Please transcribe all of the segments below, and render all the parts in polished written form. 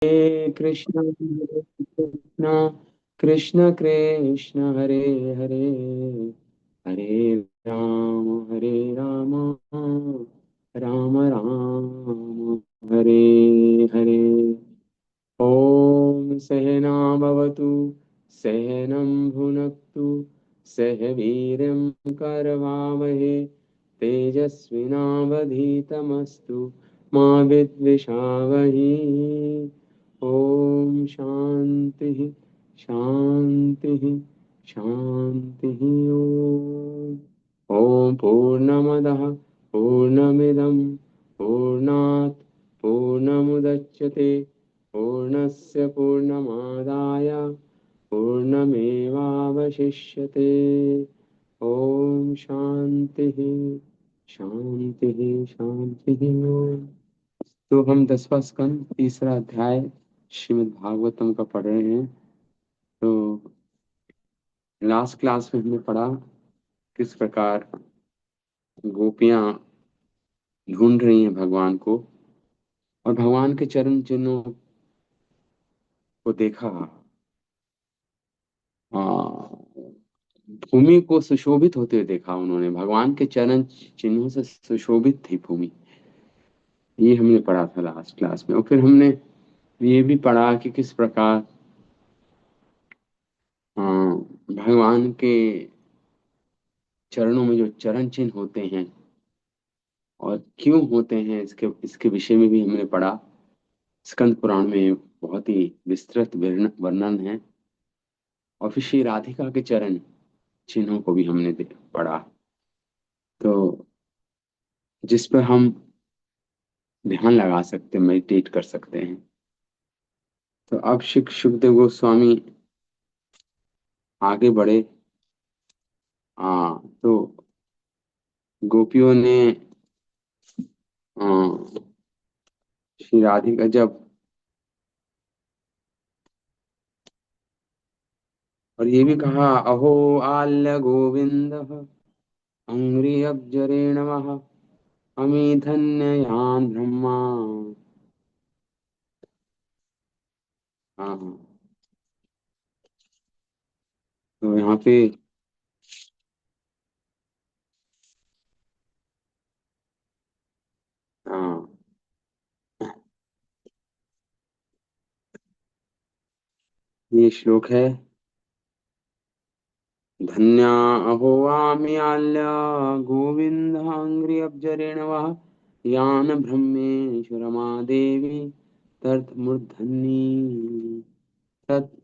हरे कृष्णा कृष्ण कृष्ण हरे हरे, हरे हरे राम, राम राम हरे हरे। ॐ सहना भवतु, सहनं भुनक्तु, सह वीर्यं करवावहे, तेजस्विनावधीतमस्तु मा विद्विषावहे। ॐ शान्तिः शान्तिः शान्तिः। ॐ पूर्णमदः पूर्णमिदं पूर्णात् पूर्णमुदच्यते, पूर्णस्य पूर्णमादाय पूर्णमेवावशिष्यते। ॐ शान्तिः शान्तिः शान्तिः। तो हम 10वां स्कंद तीसरा अध्याय श्रीमद् भागवतम का पढ़ रहे हैं। तो लास्ट क्लास में हमने पढ़ा किस प्रकार गोपियां ढूंढ रही हैं भगवान को, और भगवान के चरण चिन्हों को देखा। आ, भूमि को सुशोभित होते हुए देखा उन्होंने, भगवान के चरण चिन्हों से सुशोभित थी भूमि। ये हमने पढ़ा था लास्ट क्लास में। और फिर हमने ये भी पढ़ा कि किस प्रकार भगवान के चरणों में जो चरण चिन्ह होते हैं और क्यों होते हैं, इसके इसके विषय में भी हमने पढ़ा। स्कंद पुराण में बहुत ही विस्तृत वर्णन है। और फिर श्री राधिका के चरण चिन्हों को भी हमने पढ़ा, तो जिस पर हम ध्यान लगा सकते हैं, मेडिटेट कर सकते हैं। तो अब सुखदेव गोस्वामी आगे बढ़े। तो गोपियों ने आ, श्री राधिका जब, और ये भी कहा, अहो आल्य गोविंद अंग्रियब्जरेण वः, अमी धन्ययान ब्रह्मा। हाँ हाँ। तो यहाँ पे हाँ, ये श्लोक है। धन्या अहो आम्याल्य गोविन्दाङ्घ्रिअब्जरेण वः, यान ब्रह्मेशुरमा देवी तत् तत्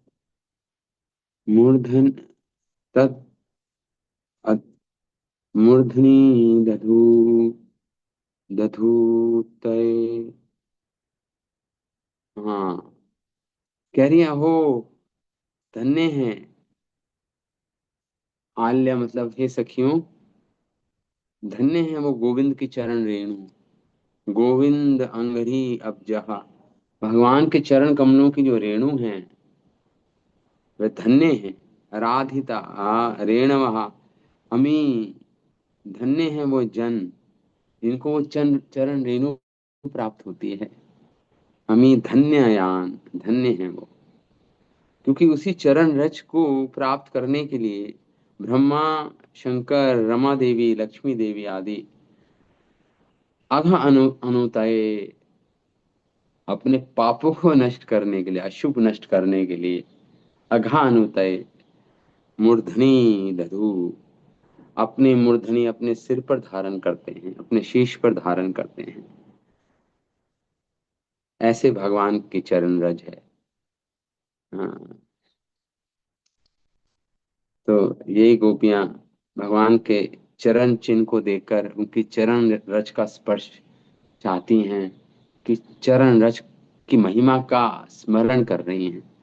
मूर्धन तत् अत्- मूर्धनि दधू दधूतये। हाँ, कह रही है, अहो धन्य है। आल्य मतलब हे सखियों, धन्य है वो गोविंद की चरण रेणु। गोविंद अंगरी अब्जहा, भगवान के चरण कमलों की जो रेणु हैं वे धन्य हैं। राधिता रेणवः, अमी, धन्य है वो जन जिनको वो चरण रेणु प्राप्त होती है। अमी धन्ययान, धन्य है वो, क्योंकि उसी चरण रज को प्राप्त करने के लिए ब्रह्मा, शंकर, रमा देवी, लक्ष्मी देवी आदि अघ अनुतय, अपने पापों को नष्ट करने के लिए, अशुभ नष्ट करने के लिए अघा अनुतय मूर्धनि दधु, अपने मूर्धनि अपने सिर पर धारण करते हैं, अपने शीश पर धारण करते हैं। ऐसे भगवान की चरण रज है। हाँ, तो यही गोपियां भगवान के चरण चिन्ह को देखकर उनकी चरण रज का स्पर्श चाहती हैं, कि चरण रज की महिमा का स्मरण कर रही हैं।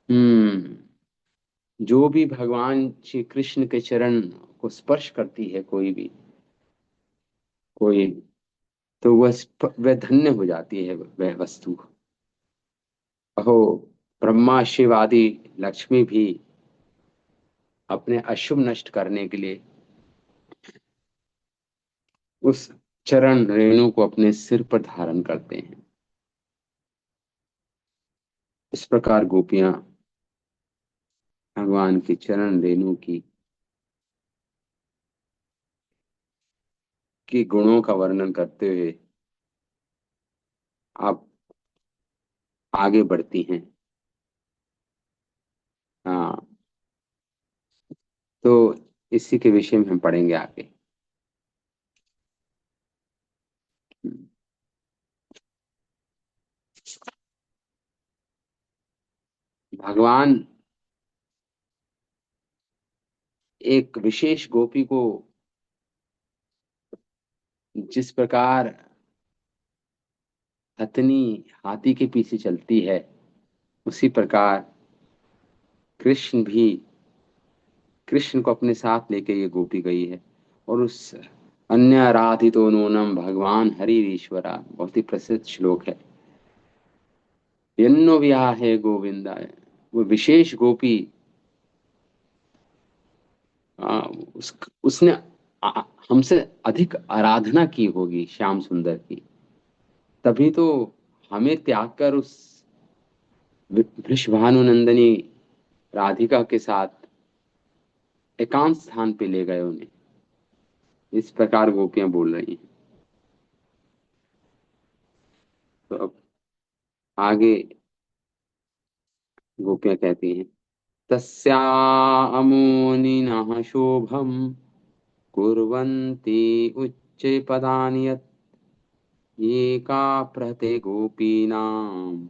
हम्म, जो भी भगवान श्री कृष्ण के चरण को स्पर्श करती है, कोई, तो वह धन्य हो जाती है वह वस्तु। अहो, ब्रह्मा शिव आदि लक्ष्मी भी अपने अशुभ नष्ट करने के लिए उस चरण रेणु को अपने सिर पर धारण करते हैं। इस प्रकार गोपियां भगवान के चरण रेणु की गुणों का वर्णन करते हुए आप आगे बढ़ती हैं। हाँ, तो इसी के विषय में हम पढ़ेंगे आगे। भगवान एक विशेष गोपी को जिस प्रकार हथनी हाथी के पीछे चलती है, उसी प्रकार कृष्ण को अपने साथ लेके ये गोपी गई है। और उस अन्य आराधितो नूनम भगवान हरिरीश्वरा, बहुत ही प्रसिद्ध श्लोक है। यन्नो विहाय गोविंदा, वो विशेष गोपी आ, उसने आ, हमसे अधिक आराधना की होगी श्याम सुंदर की, तभी तो हमें त्याग कर उस वृषभानुनंदनी राधिका के साथ एकांत स्थान पे ले गए उन्हें। इस प्रकार गोपियां बोल रही हैं। तो अब आगे गोपियां कहती हैं, तस्यामूनिनः शोभम् कुर्वन्ति उच्चे पदानि यत् एका प्रहते गोपीनां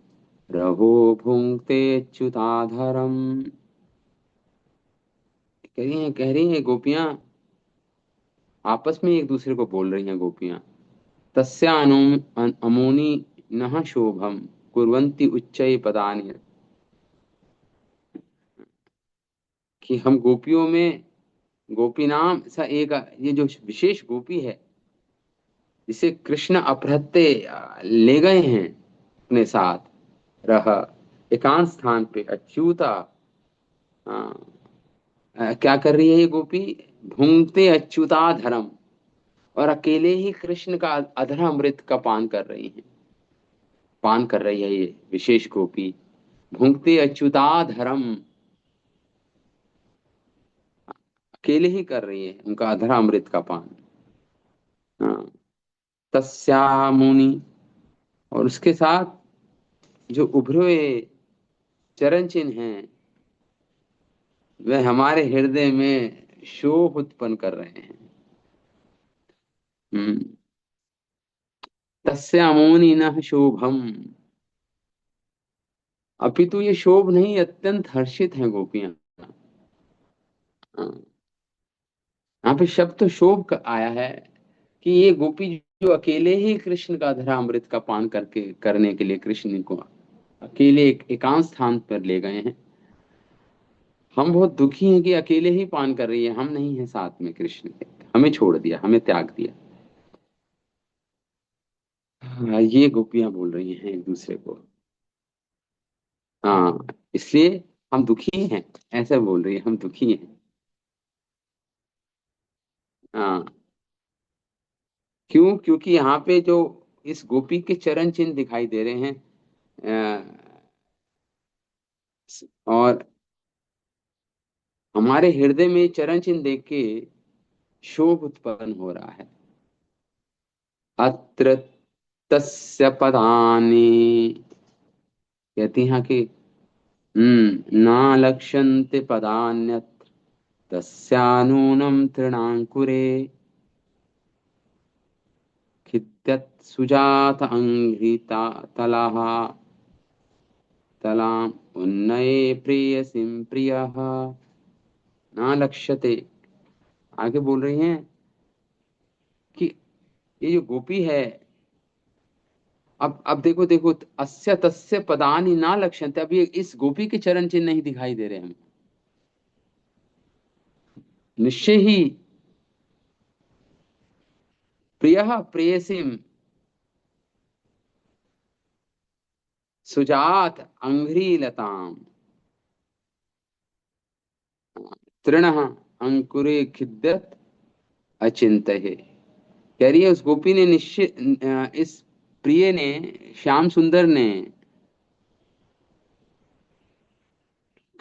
रहो भुङ्क्ते च्युताधरम्। कह रही हैं गोपियां, आपस में एक दूसरे को बोल रही हैं गोपियां। तस्या अमूनि नः शोभम कुर्वन्ति उच्चै पदानि, कि हम गोपियों में गोपीनाम सा एक, ये जो विशेष गोपी है जिसे कृष्ण अपहृत्य ले गए हैं अपने साथ, रह एकांत स्थान पे अच्युता, क्या कर रही है ये गोपी? भूंगते अच्युता धर्म, और अकेले ही कृष्ण का अधरा अमृत का पान कर रही है। पान कर रही है ये विशेष गोपी, भूंगते अच्युता धर्म, अकेले ही कर रही है उनका अधरा अमृत का पान। हाँ, तस्या मुनि, और उसके साथ जो उभरे हुए चरण चिन्ह हैं, वे हमारे हृदय में शोभ उत्पन्न कर रहे हैं। हम्म, तस्या मुनि न शोभम, अपितु ये शोभ नहीं, अत्यंत हर्षित हैं गोपियां। हाँ, यहाँ पे शब्द तो शोभ का आया है कि ये गोपी जो अकेले ही कृष्ण का अधरा अमृत का पान करके करने के लिए कृष्ण को अकेले एकांत स्थान पर ले गए हैं। हम बहुत दुखी हैं कि अकेले ही पान कर रही है, हम नहीं है साथ में कृष्ण के, हमें छोड़ दिया, हमें त्याग दिया। हाँ, ये गोपियां बोल रही हैं एक दूसरे को। हाँ, इसलिए हम दुखी हैं, ऐसा बोल रही है, हम दुखी हैं। हाँ, क्यों? क्योंकि यहाँ पे जो इस गोपी के चरण चिन्ह दिखाई दे रहे हैं, और हमारे हृदय में चरण चिन्ह देख के शोभ उत्पन्न हो रहा है। अत्र तस्य पदानि, कहती हैं कि न लक्ष्यन्ते पदान्यत्र तस्यानूनं तृणाङ्कुरे खिद्यत् सुजात अंघ्रिता तलः तलाम उन्नये प्रेयसीं प्रियः न लक्ष्यते। आगे बोल रही हैं कि ये जो गोपी है, अब देखो देखो, अस्य तस्य पदानि ना लक्ष्यन्ते, अब ये इस गोपी के चरण चिन्ह नहीं दिखाई दे रहे हैं। निश्चय ही प्रियः प्रेयसीम सुजात अंघ्रिलताम तृणः अंकुरे खिद्यत अचिंत्य। कह रही है उस गोपी ने निश्चय, इस प्रिय ने, श्याम सुंदर ने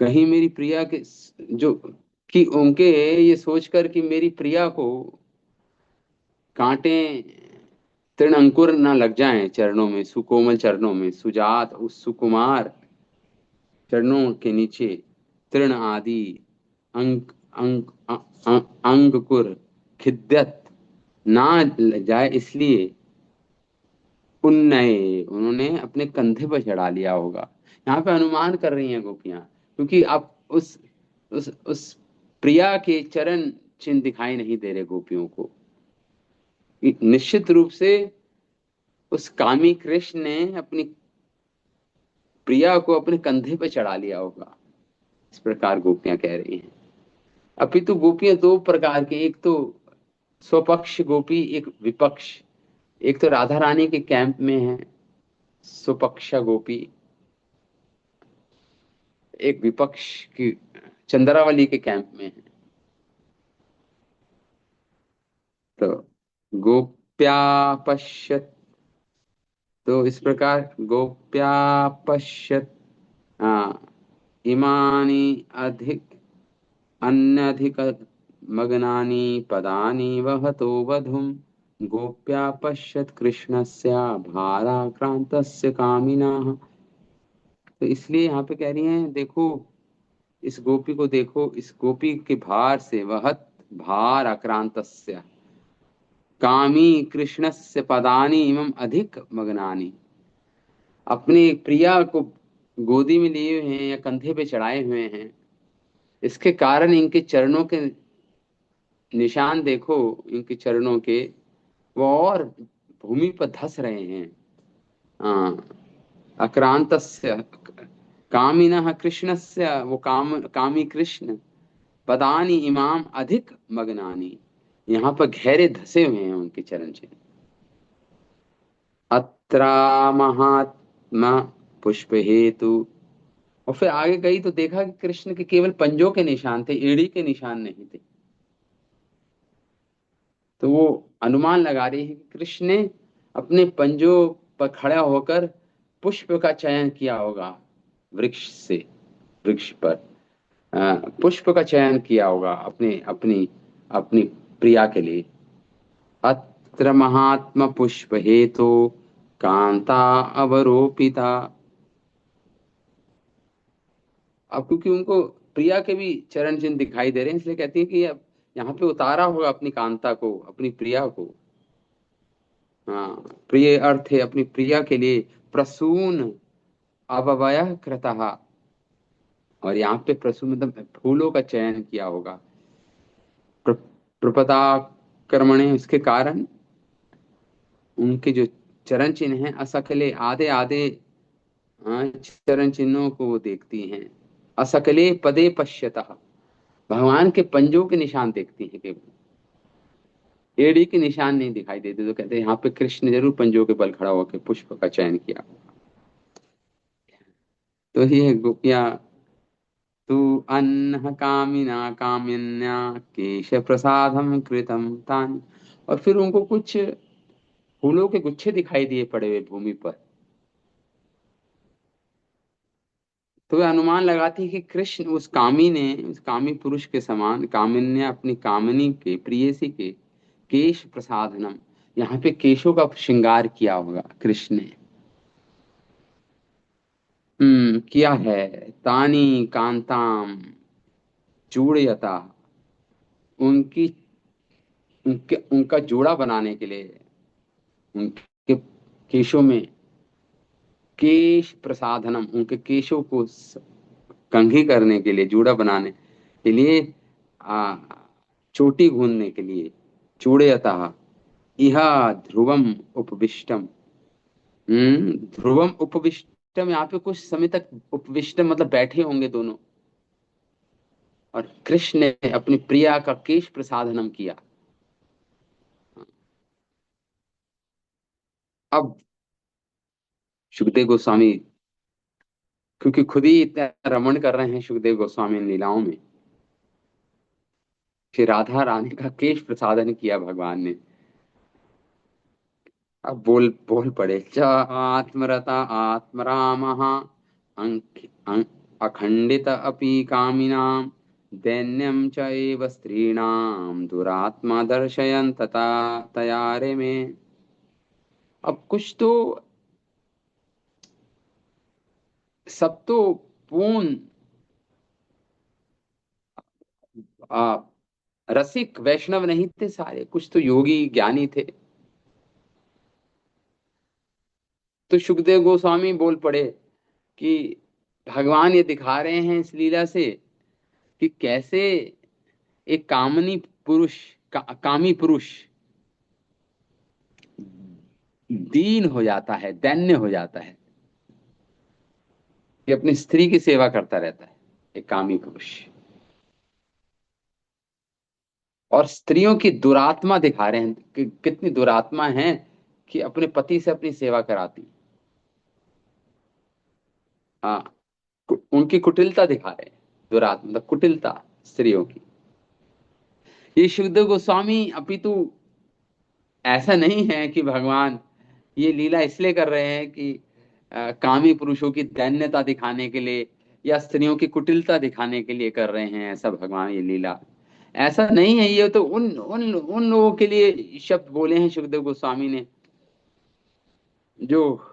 कहीं मेरी प्रिया के जो कि उनके ये सोचकर कि मेरी प्रिया को कांटे तृण अंकुर ना लग जाएं चरणों में, सुकोमल चरणों में, सुजात उस सुकुमार चरणों के नीचे तृण आदि अंक अंक अंकुर खिद्यत ना जाए, इसलिए उन्नय उन्होंने अपने कंधे पर चढ़ा लिया होगा। यहाँ पे अनुमान कर रही हैं गोपियां, क्योंकि अब उस प्रिया के चरण चिन्ह दिखाई नहीं दे रहे गोपियों को। निश्चित रूप से उस कामी कृष्ण ने अपनी प्रिया को अपने कंधे पे चढ़ा लिया होगा, इस प्रकार गोपियां कह रही हैं। अभी तो गोपियां दो प्रकार की, एक तो स्वपक्ष गोपी, एक विपक्ष। एक तो राधा रानी के कैंप में है स्वपक्षा गोपी, एक विपक्ष की चंद्रावली के कैंप में है। तो गोप्या पश्यत, तो इस प्रकार गोप्या पश्यत, हाँ, इमानी अधिक अन्यधिक मग्नानि पदानि वहतो वधुम गोप्या पश्यत कृष्णस्य भाराक्रांतस्य कामिनः। तो इसलिए यहाँ पे कह रही हैं, देखो इस गोपी को देखो, इस गोपी के भार से, वहत भार आक्रांतस्य कामी कृष्णस्य पदानि इमं अधिक मग्नानि, अपनी प्रिया को गोदी में लिए हुए हैं या कंधे पे चढ़ाए हुए हैं, इसके कारण इनके चरणों के निशान देखो, इनके चरणों के, वो और भूमि पर धस रहे हैं। हाँ, अक्रांतस्य कामिनः कृष्णस्य, वो कामी कृष्ण, पदानि इमाम अधिक मग्नानि, यहाँ पर गहरे धसे हुए हैं उनके चरण चिन्ह। अत्रा महात्मा पुष्प हेतु, और फिर आगे गई तो देखा कि कृष्ण के केवल पंजों के निशान थे, एड़ी के निशान नहीं थे। तो वो अनुमान लगा रही है कि कृष्ण ने अपने पंजों पर खड़ा होकर पुष्प का चयन किया होगा, वृक्ष से, वृक्ष पर पुष्प का चयन किया होगा अपने अपनी अपनी प्रिया के लिए। अत्र महात्मा पुष्प हेतु कांता अवरोपिता। अब क्योंकि उनको प्रिया के भी चरण चिन्ह दिखाई दे रहे हैं, इसलिए कहती है कि अब यहाँ पे उतारा होगा अपनी कांता को, अपनी प्रिया को। हाँ, प्रिय अर्थ है अपनी प्रिया के लिए प्रसून अववय कृतः, और यहाँ पे प्रसून मतलब फूलों का चयन किया होगा। प्र, प्रपदाक्रमणे, उसके कारण उनके जो चरण चिन्ह हैं असकले, आधे आधे चरण चिन्हों को वो देखती हैं। असकले पदे पश्यतः, भगवान के पंजों के निशान देखती हैं केवल, एड़ी के निशान नहीं दिखाई देते। तो कहते हैं यहाँ पे कृष्ण जरूर पंजों के बल खड़ा होकर पुष्प का चयन किया। तो ये गोपियां, तु अन्न कामिना कामिन्या केश प्रसादम कृतम तान, और फिर उनको कुछ फूलों के गुच्छे दिखाई दिए पड़े हुए भूमि पर। तो वे अनुमान लगाती है कि कृष्ण उस कामी ने, उस कामी पुरुष के समान, कामिन्या अपनी कामिनी के, प्रियसी के केश प्रसादनम, यहाँ पे केशों का श्रृंगार किया होगा कृष्ण ने। किया है। तानी कांताम चूड़यता, उनकी उनके उनका जोड़ा बनाने के लिए, उनके केशों में केश प्रसाधनम, उनके केशों को कंघी करने के लिए, जूड़ा बनाने के लिए, आ, चोटी गूंदने के लिए, चूड़यतः इह ध्रुवम उपविष्टम। ध्रुवम उपविष्टम, यहाँ पे कुछ समय तक उपविष्टम मतलब बैठे होंगे दोनों, और कृष्ण ने अपनी प्रिया का केश प्रसाधनम किया। अब सुखदेव गोस्वामी, क्योंकि खुद ही इतना रमण कर रहे हैं सुखदेव गोस्वामी इन लीलाओं में, फिर राधा रानी का केश प्रसाधन किया भगवान ने। अब बोल बोल पड़े, च आत्मरता आत्मराम अंक अखंडित अपि कामिनां दैन्यं च एव स्त्रीणां दुरात्मा दर्शयन् तथा तयारे में। अब कुछ तो, सब तो पूर्ण आ, रसिक वैष्णव नहीं थे सारे, कुछ तो योगी ज्ञानी थे। तो सुखदेव गोस्वामी बोल पड़े कि भगवान ये दिखा रहे हैं इस लीला से कि कैसे एक कामनी पुरुष, कामी पुरुष दीन हो जाता है, दैन्य हो जाता है, कि अपनी स्त्री की सेवा करता रहता है, एक कामी पुरुष। और स्त्रियों की दुरात्मा दिखा रहे हैं कि कितनी दुरात्मा है, कि अपने पति से अपनी सेवा कराती। हाँ, उनकी कुटिलता दिखा रहे हैं, दुरात्मा मतलब कुटिलता स्त्रियों की। ये शुद्ध गोस्वामी अपितु ऐसा नहीं है कि भगवान ये लीला इसलिए कर रहे हैं कि कामी पुरुषों की दैन्यता दिखाने के लिए या स्त्रियों की कुटिलता दिखाने के लिए कर रहे हैं, ऐसा भगवान ये लीला ऐसा नहीं है। ये तो उन उन उन लोगों के लिए शब्द बोले हैं सुखदेव गोस्वामी ने, जो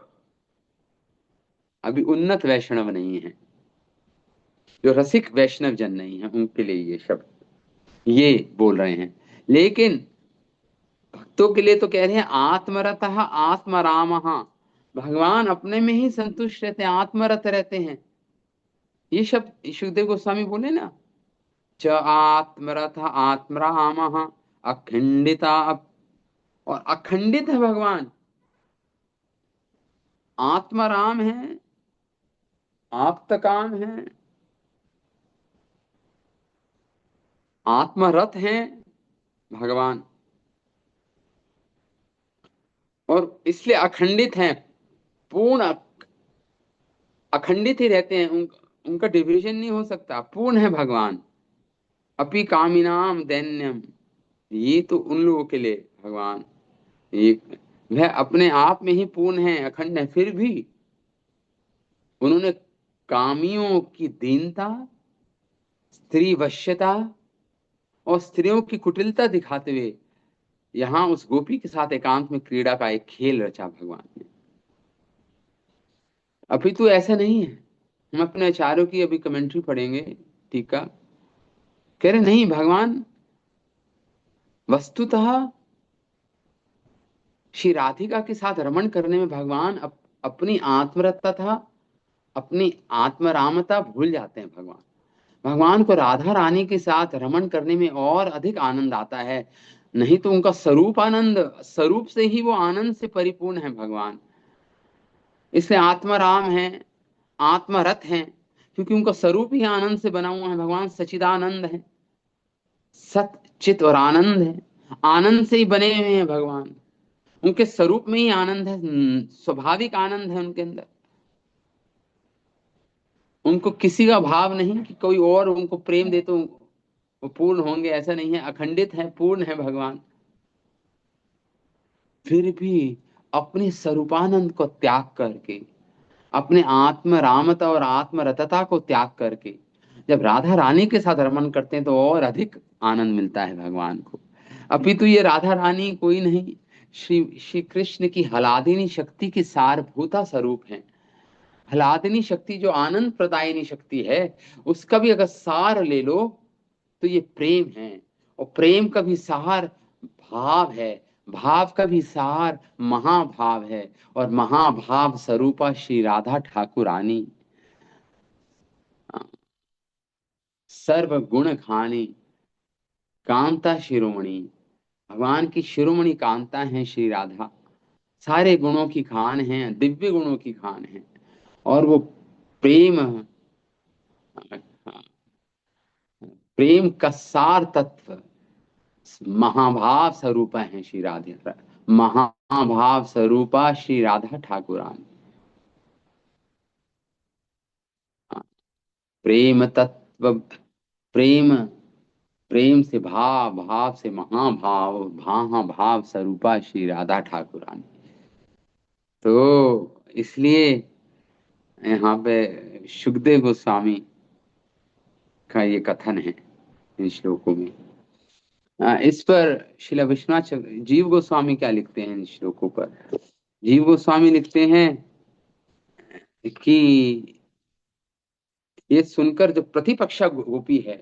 अभी उन्नत वैष्णव नहीं है, जो रसिक वैष्णव जन नहीं है, उनके लिए ये शब्द ये बोल रहे हैं। लेकिन भक्तों के लिए तो कह रहे हैं आत्मरतः आत्मरामः, भगवान अपने में ही संतुष्ट रहते हैं, आत्मरत रहते हैं। ये शब्द सुखदेव गोस्वामी बोले ना, च आत्मरथ आत्मरामः अखंडिता। और अखंडित है भगवान, आत्मराम है, आप्तकाम है, आत्मरथ है भगवान। और इसलिए अखंडित है, पूर्ण अखंडित ही रहते हैं, उनका डिविजन नहीं हो सकता, पूर्ण है भगवान। अपि कामिनाम दैन्यम, ये तो उन लोगों के लिए भगवान, ये वह अपने आप में ही पूर्ण है, अखंड है, फिर भी उन्होंने कामियों की दीनता, स्त्री वश्यता और स्त्रियों की कुटिलता दिखाते हुए यहाँ उस गोपी के साथ एकांत में क्रीड़ा का एक खेल रचा भगवान ने। अभी तो ऐसा नहीं है। हम अपने आचार्यों की अभी कमेंट्री पढ़ेंगे, टीका, कह रहे नहीं, भगवान वस्तुतः श्री राधिका के साथ रमण करने में भगवान अपनी आत्मरता था, अपनी आत्मरामता भूल जाते हैं भगवान। भगवान को राधा रानी के साथ रमण करने में और अधिक आनंद आता है, नहीं तो उनका स्वरूप आनंद, स्वरूप से ही वो आनंद से परिपूर्ण है भगवान। इसलिए आत्माराम है, आत्मरथ है, क्योंकि उनका स्वरूप ही आनंद से बना हुआ है। भगवान सच्चिदानंद है, सत चित और आनंद है, आनंद से ही बने हुए हैं भगवान। उनके स्वरूप में ही आनंद है, स्वाभाविक आनंद है उनके अंदर। उनको किसी का भाव नहीं कि कोई और उनको प्रेम दे तो वो पूर्ण होंगे, ऐसा नहीं है। अखंडित है, पूर्ण है भगवान, फिर भी अपने स्वरूपानंद को त्याग करके, अपने आत्म रामता और आत्मरतता को त्याग करके जब राधा रानी के साथ रमन करते हैं तो और अधिक आनंद मिलता है भगवान को। अपितु ये राधा रानी कोई नहीं, श्री श्री कृष्ण की हलादिनी शक्ति की सारभूता स्वरूप है। हलादिनी शक्ति जो आनंद प्रदायिनी शक्ति है, उसका भी अगर सार ले लो तो ये प्रेम है। और प्रेम का भी सार भाव है, भाव का भी सार महाभाव है। और महाभाव स्वरूपा श्री राधा ठाकुरानी, सर्व गुण खानी, कांता शिरोमणि, भगवान की शिरोमणि कांता है श्री राधा, सारे गुणों की खान है, दिव्य गुणों की खान है। और वो प्रेम, प्रेम का सार तत्व महाभाव स्वरूपा है श्री राधे, महाभाव स्वरूपा श्री राधा ठाकुरानी। प्रेम तत्व, प्रेम, प्रेम से भाव, भाव से महाभाव, भाव स्वरूपा श्री राधा ठाकुरानी। तो इसलिए यहाँ पे सुखदेव गोस्वामी का ये कथन है इन श्लोकों में। इस पर श्रील विश्वनाथ जीव गोस्वामी क्या लिखते हैं इन श्लोकों पर? जीव गोस्वामी लिखते हैं कि ये सुनकर जो प्रतिपक्षा गोपी है,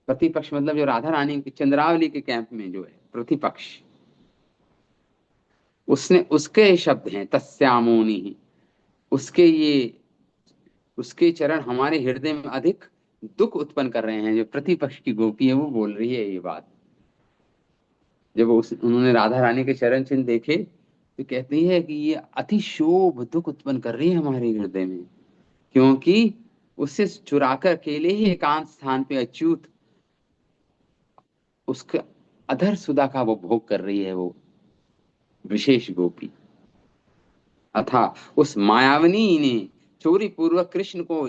प्रतिपक्ष मतलब जो राधा रानी की चंद्रावली के कैंप में जो है प्रतिपक्ष, उसने उसके शब्द हैं तस्यामोनि, उसके ये उसके चरण हमारे हृदय में अधिक दुख उत्पन्न कर रहे हैं। जो प्रतिपक्ष की गोपी है वो बोल रही है ये बात। जब उन्होंने राधा रानी के चरण चिन्ह देखे तो कहती है कि ये अतिशोभ दुख उत्पन्न कर रही है हमारे हृदय में, क्योंकि उससे चुराकर अकेले ही एकांत स्थान पे अच्युत उसके अधर सुधा का वो भोग कर रही है वो विशेष गोपी। अथा उस मायावनी ने चोरी पूर्वक कृष्ण को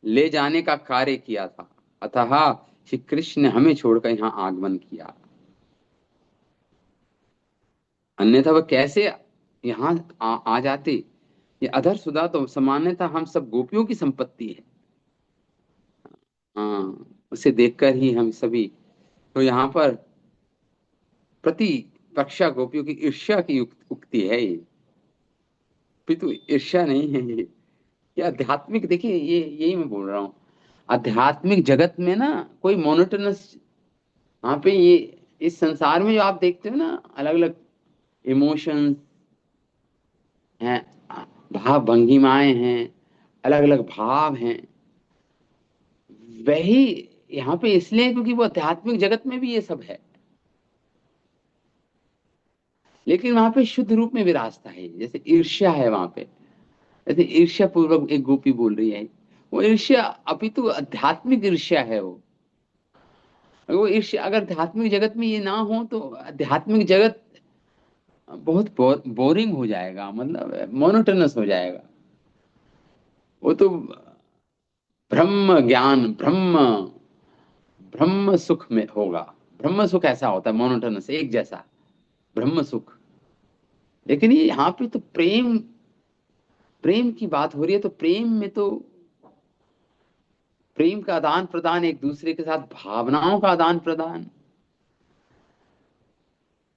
ले जाने का कार्य किया था। अतः श्री कृष्ण ने हमें छोड़कर यहाँ आगमन किया, अन्यथा वह कैसे यहाँ आ जाते। ये अधर सुधा तो सामान्यतः हम सब गोपियों की संपत्ति है। हाँ, उसे देखकर ही हम सभी, तो यहाँ पर प्रति पक्षा गोपियों की ईर्ष्या की उक्ति है ये, पितु ईर्ष्या नहीं है ये आध्यात्मिक, देखिए ये यही मैं बोल रहा हूँ। आध्यात्मिक जगत में ना कोई मोनोटोनस, वहां पे ये इस संसार में जो आप देखते हो ना अलग अलग इमोशंस हैं, भाव भंगिमाएं हैं, अलग अलग भाव हैं, वही यहाँ पे इसलिए क्योंकि वो आध्यात्मिक जगत में भी ये सब है, लेकिन वहां पे शुद्ध रूप में विराजता है। जैसे ईर्ष्या है वहां पे, जैसे ईर्ष्या पूर्वक एक गोपी बोल रही है, वो ईर्ष्या अपितु आध्यात्मिक ईर्ष्या है वो ईर्ष्या अगर आध्यात्मिक जगत में ये ना हो तो आध्यात्मिक जगत बहुत बोरिंग हो जाएगा, मतलब मोनोटोनस हो जाएगा। वो तो ब्रह्म ज्ञान, ब्रह्म ब्रह्म सुख में होगा। ब्रह्म सुख ऐसा होता है मोनोटोनस एक जैसा ब्रह्म सुख। लेकिन ये यहाँ पे तो प्रेम, प्रेम की बात हो रही है, तो प्रेम में तो प्रेम का आदान प्रदान, एक दूसरे के साथ भावनाओं का आदान प्रदान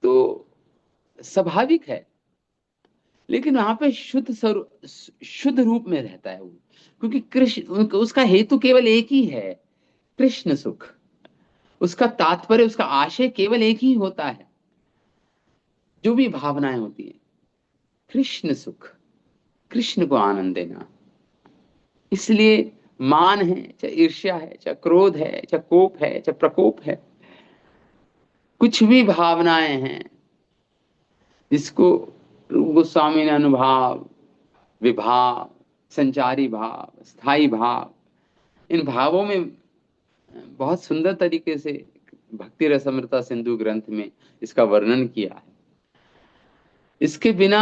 तो स्वाभाविक है। लेकिन वहां पे शुद्ध रूप में रहता है वो, क्योंकि कृष्ण उसका हेतु केवल एक ही है, कृष्ण सुख। उसका तात्पर्य, उसका आशय केवल एक ही होता है, जो भी भावनाएं होती है कृष्ण सुख, कृष्ण को आनंद देना। इसलिए मान है, चाहे ईर्ष्या है, चाहे क्रोध है, चाहे कोप है, चाहे प्रकोप है, कुछ भी भावनाएं हैं जिसको रूप गोस्वामी ने अनुभाव, विभाव, संचारी भाव, स्थाई भाव, इन भावों में बहुत सुंदर तरीके से भक्ति रसमृता सिंधु ग्रंथ में इसका वर्णन किया है। इसके बिना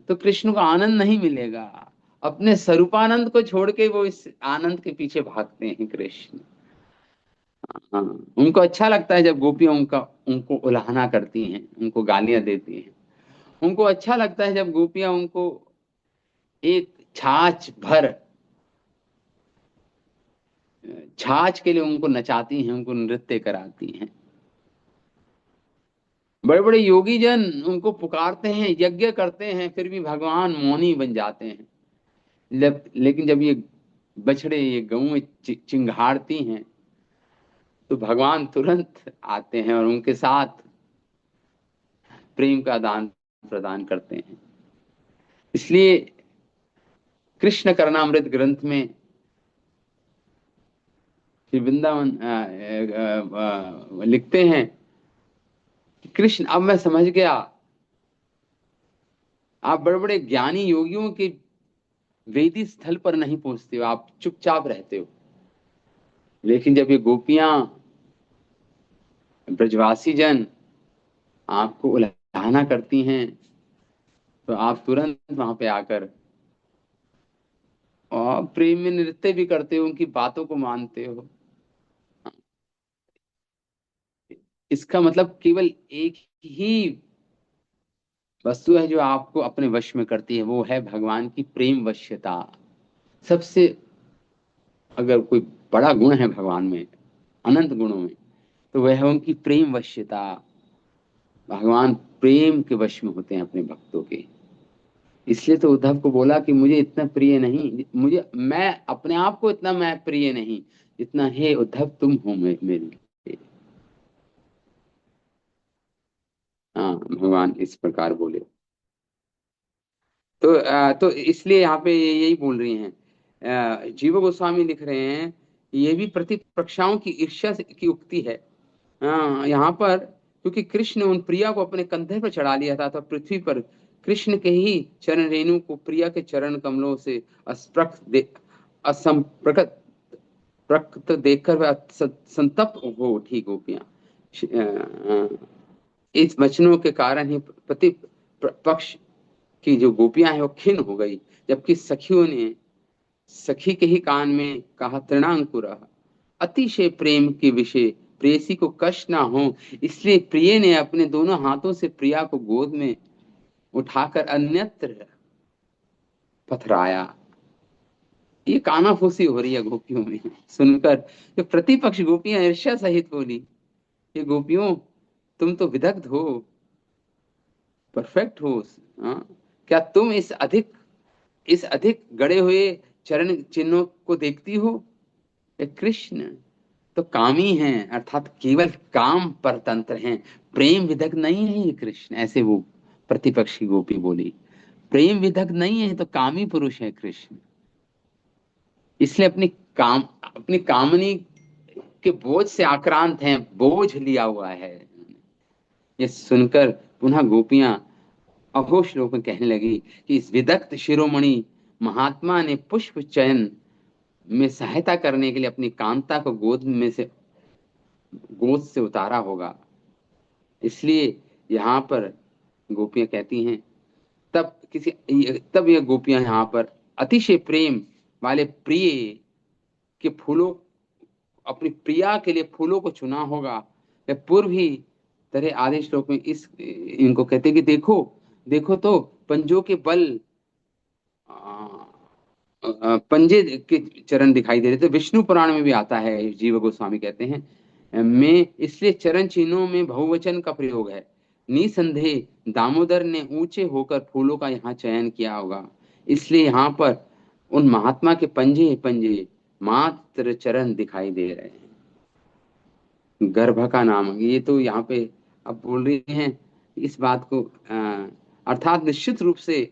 तो कृष्ण को आनंद नहीं मिलेगा। अपने स्वरूपानंद को छोड़ के वो इस आनंद के पीछे भागते हैं कृष्ण। हाँ, उनको अच्छा लगता है जब गोपियां उनको उलाहना करती हैं, उनको गालियां देती हैं। उनको अच्छा लगता है जब गोपियां उनको एक छाछ के लिए उनको नचाती हैं, उनको नृत्य कराती हैं। बड़े बड़े योगी जन उनको पुकारते हैं, यज्ञ करते हैं, फिर भी भगवान मौनी बन जाते हैं। लेकिन जब ये बछड़े, ये गऊ चिंघाड़ती हैं तो भगवान तुरंत आते हैं और उनके साथ प्रेम का दान प्रदान करते हैं। इसलिए कृष्ण करणामृत ग्रंथ में श्री वृंदावन लिखते हैं कि कृष्ण, अब मैं समझ गया, आप बड़े बड़े ज्ञानी योगियों के वेदी स्थल पर नहीं पहुंचते हो, आप चुपचाप रहते हो। लेकिन जब ये गोपियां, ब्रजवासी जन आपको उलाहना करती हैं तो आप तुरंत वहां पे आकर और प्रेम में नृत्य भी करते हो, उनकी बातों को मानते हो। इसका मतलब केवल एक ही वस्तु है जो आपको अपने वश में करती है, वो है भगवान की प्रेम वश्यता। सबसे अगर कोई बड़ा गुण है भगवान में, अनंत गुणों में, तो वह है उनकी प्रेम वश्यता। भगवान प्रेम के वश में होते हैं अपने भक्तों के। इसलिए तो उद्धव को बोला कि मुझे इतना प्रिय नहीं, मुझे, मैं अपने आप को इतना मैं प्रिय नहीं जितना हे उद्धव तुम हो मेरे लिए। हाँ, भगवान इस प्रकार बोले। तो इसलिए यहाँ पे यही बोल रही हैं। जीव गोस्वामी लिख रहे हैं, ये भी प्रतिपक्षाओं की ईर्ष्या की उक्ति है। हाँ, यहाँ पर क्योंकि कृष्ण उन प्रिया को अपने कंधे पर चढ़ा लिया था, तो पृथ्वी पर कृष्ण के ही चरण रेणु को प्रिया के चरण कमलों से असंप्रकट प्रकृत देखकर वह संतप्त हो उठी गोपियां। इस वचनों के कारण ही पक्ष की जो गोपियां हैं वो खिन्न हो गई, जबकि सखियों ने सखी के ही कान में कहा तृणांकुर, अतिशय प्रेम के विषय, प्रेयसी को कष्ट ना हो, इसलिए प्रिय ने अपने दोनों हाथों से प्रिया को गोद में उठाकर अन्यत्र पथराया। ये कानाफूसी हो रही है गोपियों में सुनकर। जो प्रतिपक्ष गोपियां ईर्ष्या सहित बोली, ये गोपियों, तुम तो विदग्ध हो, परफेक्ट हो। हाँ? क्या तुम इस अधिक गड़े हुए चरण चिन्हों को देखती हो? ये कृष्ण तो कामी हैं, अर्थात केवल काम परतंत्र हैं, प्रेम विदग्ध नहीं है ये कृष्ण। ऐसे वो प्रतिपक्षी गोपी बोली, प्रेम विदग्ध नहीं है, तो कामी पुरुष है कृष्ण। इसलिए अपनी कामनी के बोझ से आक्रांत हैं, बोझ लिया हुआ है। ये सुनकर पुनः गोपियां अघोष लोग में कहने लगी कि इस विदग्ध शिरोमणि महात्मा ने पुष्प चयन में सहायता करने के लिए अपनी कांता को गोद से उतारा होगा। इसलिए यहाँ पर गोपियां कहती हैं, तब ये गोपियां यहाँ पर अतिशय प्रेम वाले प्रिय के फूलों, अपनी प्रिया के लिए फूलों को चुना होगा। वे पूर्व ही तरह आधे श्लोक में इस इनको कहते कि देखो, देखो तो पंजों के बल, पंजे के चरण दिखाई दे रहे थे। विष्णु पुराण में भी आता है, जीव गोस्वामी कहते हैं, मैं इसलिए चरण चिन्हों में बहुवचन का प्रयोग है। निसंदेह दामोदर ने ऊंचे होकर फूलों का यहाँ चयन किया होगा, इसलिए यहाँ पर उन महात्मा के पंजे पंजे मात्र चरण दिखाई दे रहे हैं। गर्भ का नाम ये तो यहाँ पे अब बोल रही हैं इस बात को, अर्थात निश्चित रूप से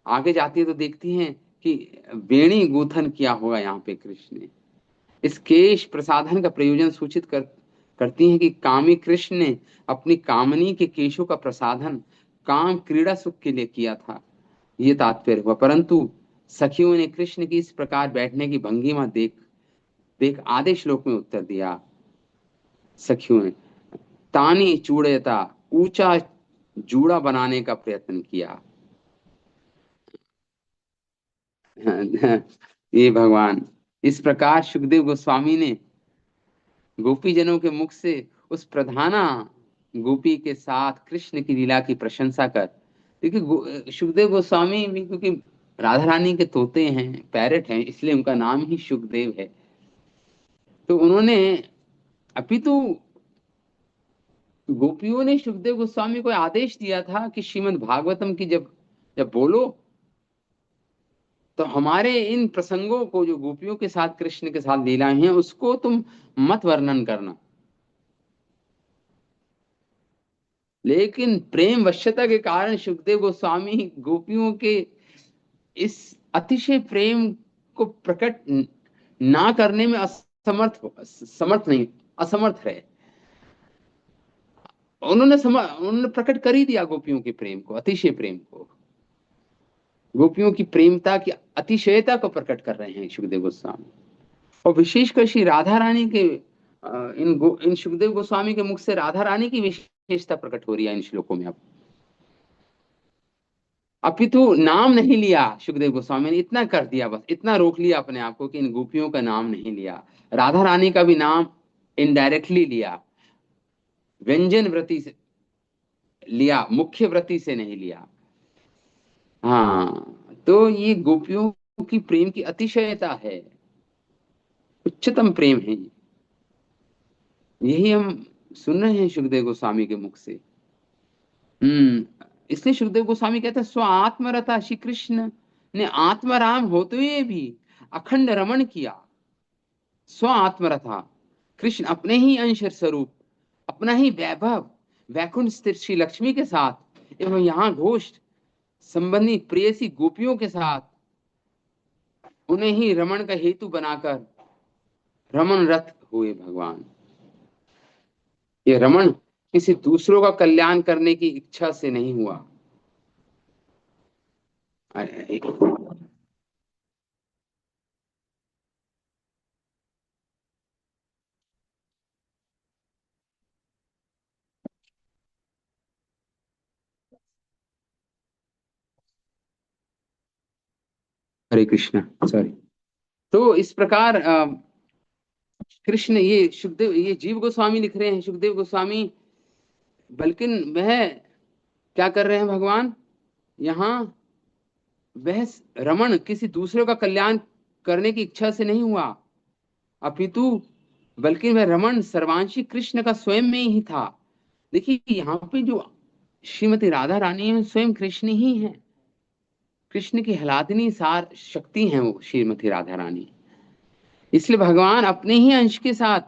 आगे जाती है तो देखती हैं कि वेणी गूंथन किया होगा यहाँ पे कृष्ण ने। इस केश प्रसाधन का प्रयोजन सूचित करती हैं कि कामी कृष्ण ने अपनी कामनी के केशों का प्रसाधन काम क्रीड़ा सुख के लिए किया था, ये तात्पर्य हुआ। परंतु सखियों ने कृष्ण की इस प्रकार बैठने की भंगिमा देख देख आधे श्लोक में उत्तर दिया। सखियों ने तानी चूड़यता, ऊंचा जूड़ा बनाने का प्रयत्न किया। ये भगवान, इस प्रकार सुखदेव गोस्वामी ने गोपीजनों के मुख से उस प्रधाना गोपी के साथ कृष्ण की लीला की प्रशंसा कर, क्योंकि सुखदेव गोस्वामी भी क्योंकि राधा रानी के तोते हैं, पैरट हैं, इसलिए उनका नाम ही सुखदेव है। तो उन्होंने, अपितु गोपियों ने सुखदेव गोस्वामी को आदेश दिया था कि श्रीमद् भागवतम की जब जब बोलो, तो हमारे इन प्रसंगों को जो गोपियों के साथ कृष्ण के साथ लीलाएं हैं उसको तुम मत वर्णन करना। लेकिन प्रेम वश्यता के कारण सुखदेव गोस्वामी गोपियों के इस अतिशय प्रेम को प्रकट ना करने में समर्थ नहीं, असमर्थ रहे। उन्होंने प्रकट कर ही दिया गोपियों के प्रेम को, अतिशय प्रेम को, गोपियों की प्रेमता की अतिशयता को प्रकट कर रहे हैं सुखदेव गोस्वामी। और विशेषकर श्री राधा रानी के इन सुखदेव गोस्वामी के मुख से राधा रानी की विशेषता प्रकट हो रही है इन श्लोकों में। अब अपितु नाम नहीं लिया सुखदेव गोस्वामी ने, इतना कर दिया, बस इतना रोक लिया अपने आप को कि इन गोपियों का नाम नहीं लिया, राधा रानी का भी नाम इनडायरेक्टली लिया, व्यंजन व्रति से लिया, मुख्य व्रति से नहीं लिया। हाँ, तो ये गोपियों की प्रेम की अतिशयता है, उच्चतम प्रेम है ये। यही हम सुन रहे हैं सुखदेव गोस्वामी के मुख से। इसलिए सुखदेव गोस्वामी कहते हैं, स्व आत्मरता श्री कृष्ण ने आत्मराम होते हुए भी अखंड रमण किया। स्व आत्मरथा, कृष्ण अपने ही अंश स्वरूप, अपना ही वैभव, वैकुंठ स्थित श्री लक्ष्मी के साथ एवं यहाँ घोष संबंधी प्रेयसी गोपियों के साथ उन्हें ही रमण का हेतु बनाकर रमण रत हुए भगवान। ये रमण किसी दूसरों का कल्याण करने की इच्छा से नहीं हुआ। हरे कृष्णा, सॉरी। तो इस प्रकार कृष्ण, ये सुखदेव, ये जीव गोस्वामी लिख रहे हैं, सुखदेव गोस्वामी, बल्कि वह क्या कर रहे हैं भगवान यहाँ, वह रमण किसी दूसरे का कल्याण करने की इच्छा से नहीं हुआ, अपितु बल्कि वह रमण सर्वांशी कृष्ण का स्वयं में ही था। देखिए यहाँ पे जो श्रीमती राधा रानी है स्वयं कृष्ण ही है, कृष्ण की हलादनी सार शक्ति है वो श्रीमती राधा रानी। इसलिए भगवान अपने ही अंश के साथ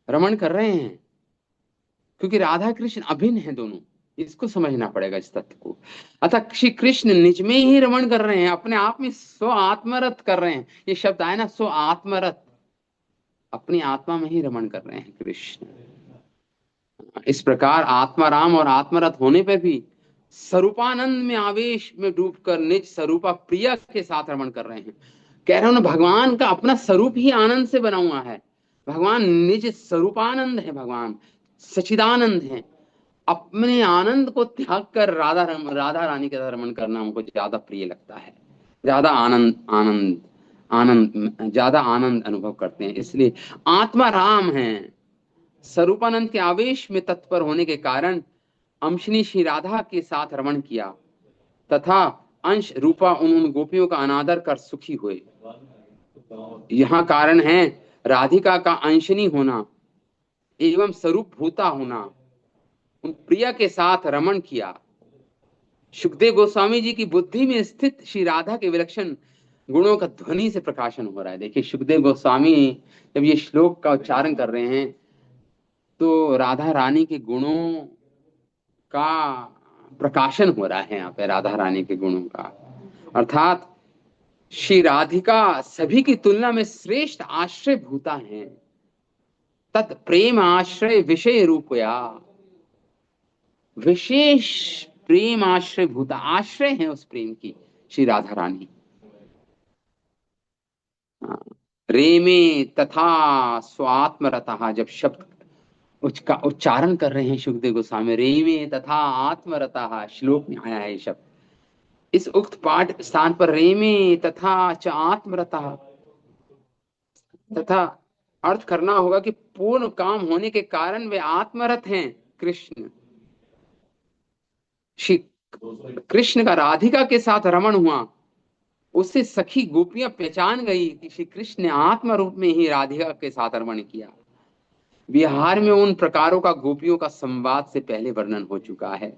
रमण कर रहे हैं, क्योंकि राधा कृष्ण अभिन्न है दोनों। इसको समझना पड़ेगा इस तथ्य को। अतः श्री कृष्ण निज में ही रमण कर रहे हैं, अपने आप में स्व आत्मरत कर रहे हैं। ये शब्द आए ना, स्व आत्मरत, अपनी आत्मा में ही रमण कर रहे हैं कृष्ण। इस प्रकार आत्माराम और आत्मरत होने पर भी स्वरूपानंद में आवेश में डूबकर निज स्वरूपा प्रिय के साथ रमण कर रहे हैं। कह रहे हो ना, भगवान का अपना स्वरूप ही आनंद से बना हुआ है। भगवान निज स्वरूपानंद है, भगवान सचिदानंद है। अपने आनंद को त्याग कर राधा रानी के साथ रमण करना हमको ज्यादा प्रिय लगता है, ज्यादा आनंद आनंद आनंद ज्यादा आनंद अनुभव करते हैं। इसलिए आत्मा राम है, स्वरूपानंद के आवेश में तत्पर होने के कारण अंशनी श्री राधा के साथ रमण किया तथा अंश रूपा उन गोपियों का अनादर कर सुखी हुए। यहाँ कारण है राधिका का अंशनी होना एवं स्वरूप भूता होना, उन प्रिया के साथ रमण किया। सुखदेव गोस्वामी जी की बुद्धि में स्थित श्री राधा के विलक्षण गुणों का ध्वनि से प्रकाशन हो रहा है। देखिए सुखदेव गोस्वामी जब ये श्लोक का उच्चारण कर रहे हैं तो राधा रानी के गुणों का प्रकाशन हो रहा है यहाँ पे, राधा रानी के गुणों का। अर्थात श्री राधिका सभी की तुलना में श्रेष्ठ आश्रय भूता है, तत् प्रेम आश्रय विषय रूपया, विशेष प्रेम आश्रय भूता, आश्रय है उस प्रेम की श्री राधा रानी। हाँ। रेमे तथा स्वात्मरता, जब शब्द उसका उच्चारण कर रहे हैं सुखदेव गोस्वामी, रेमे तथा आत्मरता श्लोक में आया है ये शब्द। इस उक्त पाठ स्थान पर रेमे तथा च आत्मरता, तथा अर्थ करना होगा कि पूर्ण काम होने के कारण वे आत्मरत हैं। कृष्ण, श्री कृष्ण का राधिका के साथ रमण हुआ, उससे सखी गोपियां पहचान गई कि श्री कृष्ण ने आत्म रूप में ही राधिका के साथ रमण किया। बिहार में उन प्रकारों का गोपियों का संवाद से पहले वर्णन हो चुका है।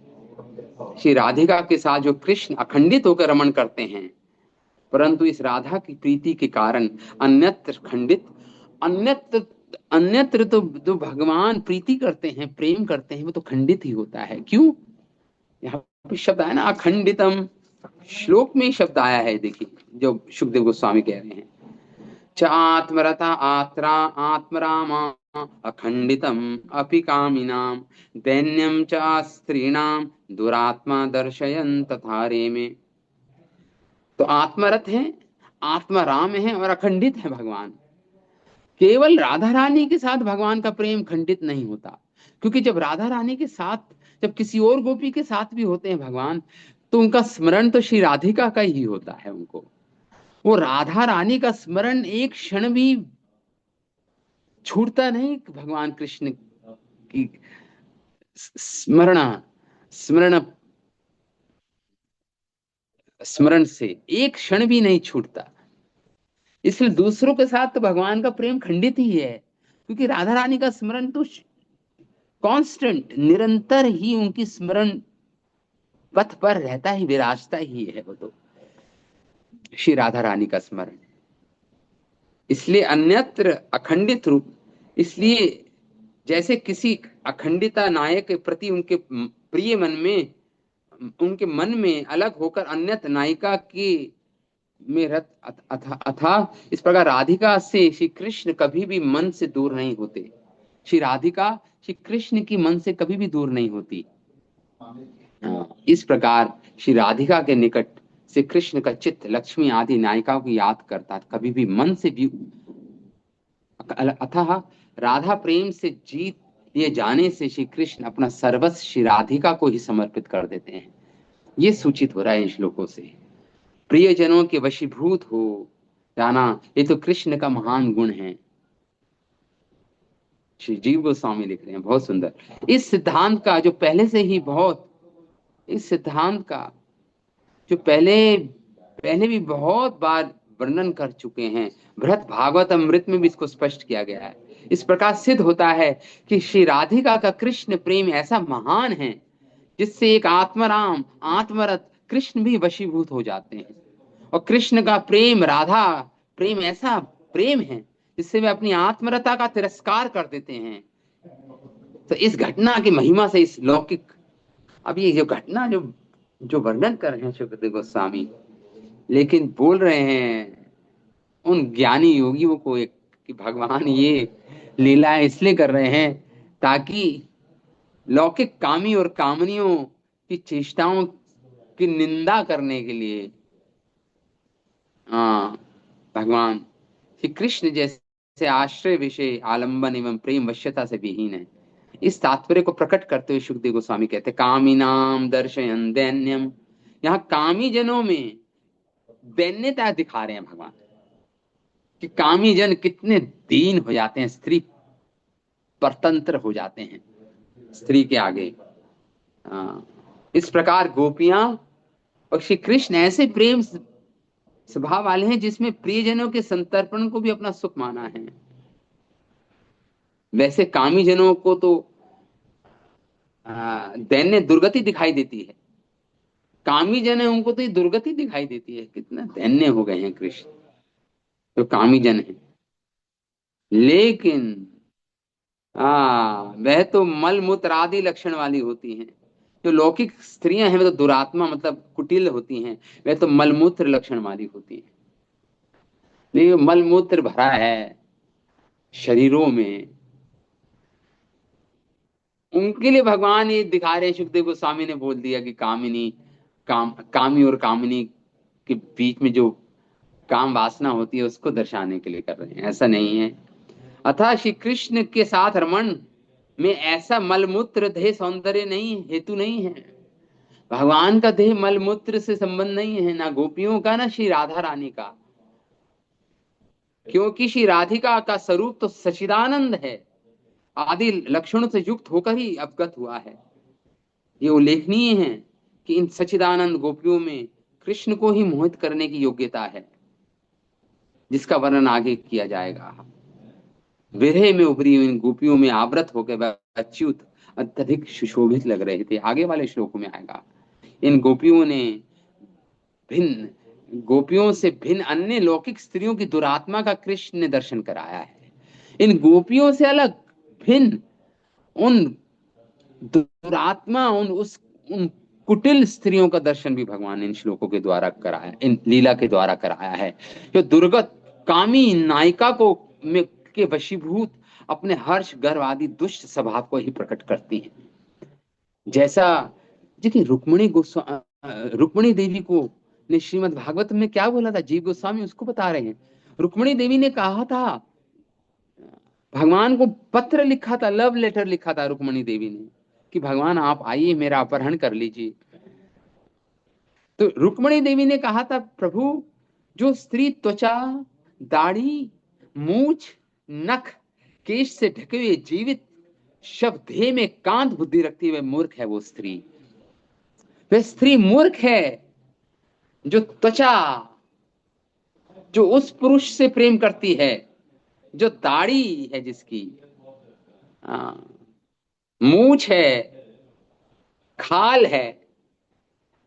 श्री राधिका के साथ जो कृष्ण अखंडित होकर रमण करते हैं, परंतु इस राधा की प्रीति के कारण अन्यत्र खंडित, अन्यत्र अन्यत्र तो जो भगवान प्रीति करते हैं, प्रेम करते हैं, वो तो खंडित ही होता है। क्यों? यहाँ पे शब्द आया ना अखंडितम, श्लोक में शब्द आया है। देखिए जो सुखदेव गोस्वामी कह रहे हैं, च आत्मरता आत्रा आत्मरामा अखंडितम अपि कामिनाम दैन्यम च स्त्रीणाम दुरात्मा दर्शयन तथा रे में। तो आत्मरत है, आत्माराम है और अखंडित है भगवान। केवल राधा रानी के साथ भगवान का प्रेम खंडित नहीं होता, क्योंकि जब राधा रानी के साथ, जब किसी और गोपी के साथ भी होते हैं भगवान, तो उनका स्मरण तो श्री राधिका का ही होता है। उनको वो राधा रानी का स्मरण एक क्षण भी छूटता नहीं, भगवान कृष्ण की स्मरण स्मरण स्मरण से एक क्षण भी नहीं छूटता। इसलिए दूसरों के साथ तो भगवान का प्रेम खंडित ही है, क्योंकि राधा रानी का स्मरण तो कांस्टेंट, निरंतर ही उनकी स्मरण पथ पर रहता ही, विराजता ही है वो तो, श्री राधा रानी का स्मरण। इसलिए अन्यत्र अखंडित रूप। इसलिए जैसे किसी अखंडिता नायक के प्रति उनके प्रिय मन में, उनके मन में अलग होकर अन्यत नायिका की में रत अथा अथा, इस प्रकार राधिका से श्री कृष्ण कभी भी मन से दूर नहीं होते। श्री राधिका श्री कृष्ण की मन से कभी भी दूर नहीं होती। इस प्रकार श्री राधिका के निकट से कृष्ण का चित्त लक्ष्मी आदि नायिकाओं की याद करता, कभी भी मन से भी। अतः राधा प्रेम से जीत ये जाने से श्री कृष्ण अपना सर्वस्व श्री राधिका को ही समर्पित कर देते हैं। ये सूचित हो रहा है इन श्लोकों से। प्रियजनों के वशीभूत हो जाना, ये तो कृष्ण का महान गुण है। श्री जीव गोस्वामी लिख रहे हैं, बहुत सुंदर। इस सिद्धांत का जो पहले से ही बहुत, इस सिद्धांत का जो पहले पहले भी बहुत बार वर्णन कर चुके हैं, बृहत भागवत अमृत में भी इसको स्पष्ट किया गया है। इस प्रकार सिद्ध होता है कि श्री राधिका का कृष्ण प्रेम ऐसा महान है जिससे एक आत्मराम आत्मरत कृष्ण भी वशीभूत हो जाते हैं। और कृष्ण का प्रेम, राधा प्रेम ऐसा प्रेम है जिससे वे अपनी आत्मरता का तिरस्कार कर देते हैं। तो इस घटना की महिमा से इस लौकिक, अब ये जो घटना जो जो वर्णन कर रहे हैं सुखदेव गोस्वामी, लेकिन बोल रहे हैं उन ज्ञानी योगियों को एक, कि भगवान ये लीला इसलिए कर रहे हैं ताकि लौकिक कामी और कामनियों की चेष्टाओं की निंदा करने के लिए, हाँ, भगवान श्री कृष्ण जैसे आश्रय विषय आलंबन एवं प्रेम वश्यता से विहीन है। इस तात्पर्य को प्रकट करते हुए सुखदेव गोस्वामी कहते हैं, कामी नाम दर्शयन दैन्यम। यहाँ कामी जनों में दैन्यता दिखा रहे हैं भगवान, कि कामी जन कितने दीन हो जाते हैं, स्त्री परतंत्र हो जाते हैं स्त्री के आगे। इस प्रकार गोपियां और श्री कृष्ण ऐसे प्रेम स्वभाव वाले हैं जिसमें प्रियजनों के संतर्पण को भी अपना सुख माना है। वैसे कामी जनों को तो दैन्य दुर्गति दिखाई देती है, कामी जन है उनको तो ये दुर्गति दिखाई देती है, कितना दैन्य हो गए हैं कृष्ण जो कामी जन है। लेकिन वह तो मल मूत्र आदि लक्षण वाली होती हैं। जो लौकिक स्त्रियां हैं वे तो दुरात्मा मतलब कुटिल होती हैं, वह तो मलमूत्र लक्षण वाली होती हैं। लेकिन मलमूत्र भरा है शरीरों में, उनके लिए भगवान ये दिखा रहे हैं। सुखदेव गोस्वामी ने बोल दिया कि कामिनी, कामी और कामिनी के बीच में जो काम वासना होती है उसको दर्शाने के लिए कर रहे हैं, ऐसा नहीं है। अतः श्री कृष्ण के साथ रमण में ऐसा मलमूत्र देह सौंदर्य नहीं, हेतु नहीं है। भगवान का देह मलमूत्र से संबंध नहीं है, ना गोपियों का ना श्री राधा रानी का, क्योंकि श्री राधिका का स्वरूप तो सच्चिदानंद है, आदि लक्षणों से युक्त होकर ही अवगत हुआ है। ये उल्लेखनीय है कि इन सच्चिदानंद गोपियों में कृष्ण को ही मोहित करने की योग्यता है, जिसका वर्णन आगे किया जाएगा। विरह में उभरी हुई इन गोपियों में आवृत होकर वह अच्युत अत्यधिक सुशोभित लग रहे थे। आगे वाले श्लोकों में आएगा, इन गोपियों ने भिन्न, गोपियों से भिन्न अन्य लौकिक स्त्रियों की दुरात्मा का कृष्ण ने दर्शन कराया है। इन गोपियों से अलग भिन्न उन दुरात्मा, उन कुटिल स्त्रियों का दर्शन भी भगवान ने इन श्लोकों के द्वारा कराया, इन लीला के द्वारा कराया है, जो दुर्गत कामी नायिका को में के वशीभूत अपने हर्ष गर्व आदि दुष्ट स्वभाव को ही प्रकट करती हैं। जैसा देखिए रुक्मिणी देवी को ने श्रीमद् भागवत में क्या बोला था, जीव गोस्वामी उसको बता रहे हैं। रुक्मिणी देवी ने कहा था, भगवान को पत्र लिखा था, लव लेटर लिखा था रुक्मिणी देवी ने, कि भगवान आप आइए मेरा अपहरण कर लीजिए। तो रुक्मिणी देवी ने कहा था, प्रभु जो स्त्री त्वचा, दाढ़ी, मूछ, नख, केश से ढके हुए जीवित शव देह में कांत बुद्धि रखती है, वह मूर्ख है वो स्त्री। वह स्त्री मूर्ख है जो त्वचा, जो उस पुरुष से प्रेम करती है जो दाढ़ी है जिसकी, हाँ, मूछ है, खाल है,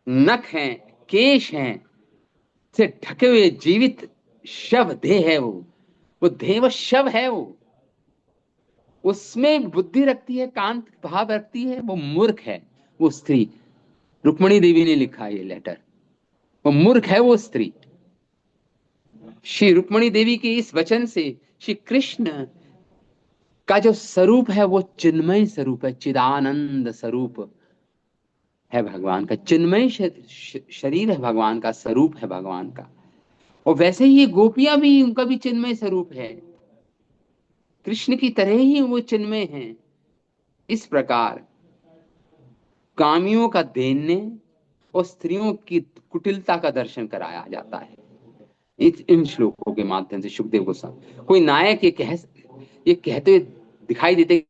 नख है, केश है, से ढके हुए जीवित शव देह है वो देह, वो शव है वो, उसमें बुद्धि रखती है, कांत भाव रखती है, वो मूर्ख है वो स्त्री। रुक्मणी देवी ने लिखा ये लेटर, वो मूर्ख है वो स्त्री। श्री रुक्मणी देवी के इस वचन से श्री कृष्ण का जो स्वरूप है वो चिन्मय स्वरूप है, चिदानंद स्वरूप है भगवान का, चिन्मय शरीर है भगवान का, स्वरूप है भगवान का। और वैसे ही ये गोपियां भी, उनका भी चिन्मय स्वरूप है, कृष्ण की तरह ही वो चिन्मय हैं। इस प्रकार कामियों का दैन्य और स्त्रियों की कुटिलता का दर्शन कराया जाता है इन श्लोकों के माध्यम से। सुखदेव गोस्वामी कोई नायक ये कहते हुए दिखाई देते,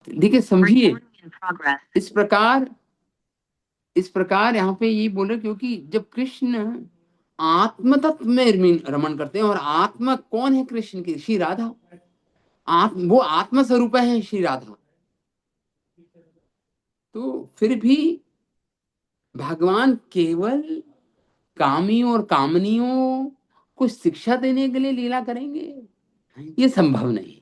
देखिए समझिए, इस प्रकार इस प्रकार यहाँ पे ये बोल रहे, क्योंकि जब कृष्ण आत्म तत्व में रमण करते हैं, और आत्मा कौन है कृष्ण की? श्री राधा। वो आत्म स्वरूप है श्री राधा। तो फिर भी भगवान केवल कामियों और कामनियों को शिक्षा देने के लिए लीला करेंगे? ये संभव नहीं,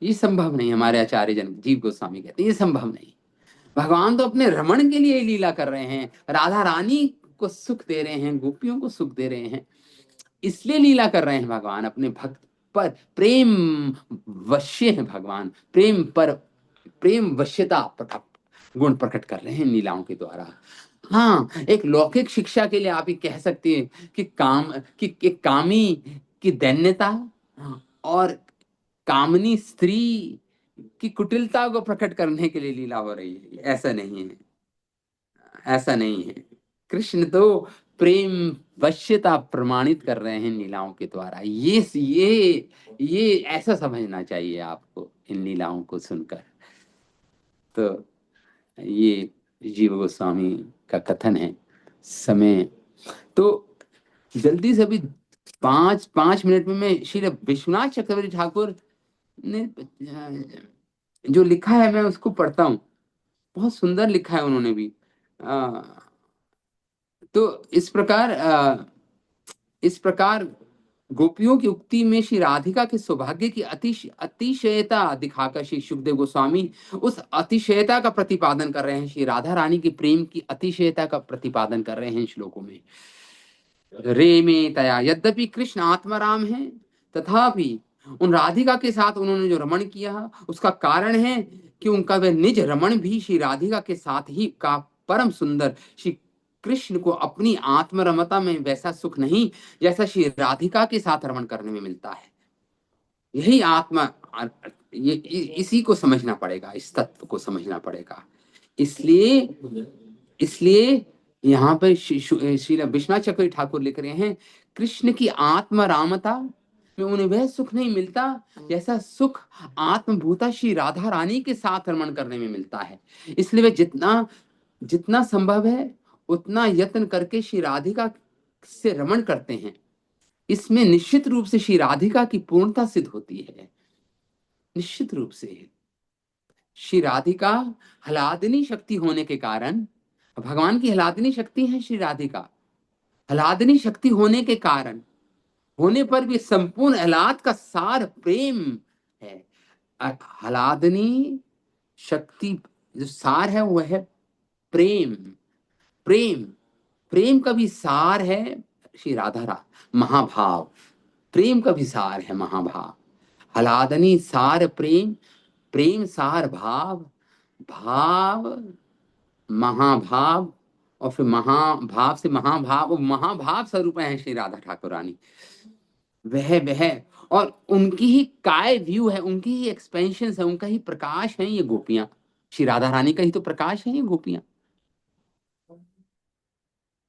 ये संभव नहीं। हमारे आचार्य जन जीव गोस्वामी कहते हैं ये संभव नहीं। भगवान तो अपने रमण के लिए लीला कर रहे हैं, राधा रानी को सुख दे रहे हैं, गोपियों को सुख दे रहे हैं, इसलिए लीला कर रहे हैं। भगवान अपने भक्त पर प्रेम वश्य है, भगवान प्रेम पर प्रेम वश्यता गुण प्रकट कर रहे हैं लीलाओं के द्वारा। हाँ, एक लौकिक शिक्षा के लिए आप ये कह सकते हैं कि एक कामी की दैन्यता और कामनी स्त्री की कुटिलता को प्रकट करने के लिए लीला हो रही है। ऐसा नहीं है, ऐसा नहीं है। कृष्ण तो प्रेम वश्यता प्रमाणित कर रहे हैं लीलाओं के द्वारा। ये ऐसा समझना चाहिए आपको इन लीलाओं को सुनकर। तो ये जीव गोस्वामी का कथन है। समय तो जल्दी से अभी 5 मिनट में मैं श्री विश्वनाथ चक्रवर्ती ठाकुर ने जो लिखा है मैं उसको पढ़ता हूँ। बहुत सुंदर लिखा है उन्होंने भी। आ, तो इस प्रकार गोपियों की उक्ति में श्री राधिका के सौभाग्य की अतिशयता दिखाकर श्री सुखदेव गोस्वामी उस अतिशयता का प्रतिपादन कर रहे हैं। श्री राधा रानी के प्रेम की अतिशयता का प्रतिपादन कर रहे हैं श्लोकों में। रे में तया, यद्यपि कृष्ण आत्माराम है, तथापि उन राधिका के साथ उन्होंने जो रमण किया उसका कारण है कि उनका वह निज रमण भी श्री राधिका के साथ ही का परम सुंदर। श्री कृष्ण को अपनी आत्मरमता में वैसा सुख नहीं जैसा श्री राधिका के साथ रमण करने में मिलता है। यही आत्मा, इसी को समझना पड़ेगा, इस तत्व को समझना पड़ेगा। इसलिए इसलिए यहाँ पर श्री विश्वनाथ चक्रवर्ती ठाकुर लिख रहे हैं, कृष्ण की आत्मरामता में उन्हें वह सुख नहीं मिलता जैसा सुख आत्मभूता श्री राधा रानी के साथ रमण करने में मिलता है। इसलिए वे जितना जितना संभव है उतना यत्न करके श्री राधिका से रमण करते हैं। इसमें निश्चित रूप से श्री राधिका की पूर्णता सिद्ध होती है। निश्चित रूप से श्री राधिका हलादिनी शक्ति होने के कारण, भगवान की हलादिनी शक्ति है श्री राधिका, हलादिनी शक्ति होने के कारण होने पर भी संपूर्ण हलाद का सार प्रेम है। हलादिनी शक्ति जो सार है वह है प्रेम। प्रेम प्रेम का भी सार है श्री राधा महाभाव। प्रेम का भी सार है महाभाव। हलादनी सार प्रेम प्रेम सार भाव, भाव महाभाव, और फिर महाभाव से महाभाव, और महाभाव स्वरूप है श्री राधा ठाकुर रानी। वह और उनकी ही काय व्यू है, उनकी ही एक्सपेंशन है, उनका ही प्रकाश है ये गोपियां। श्री राधा रानी का ही तो प्रकाश है ये गोपियां।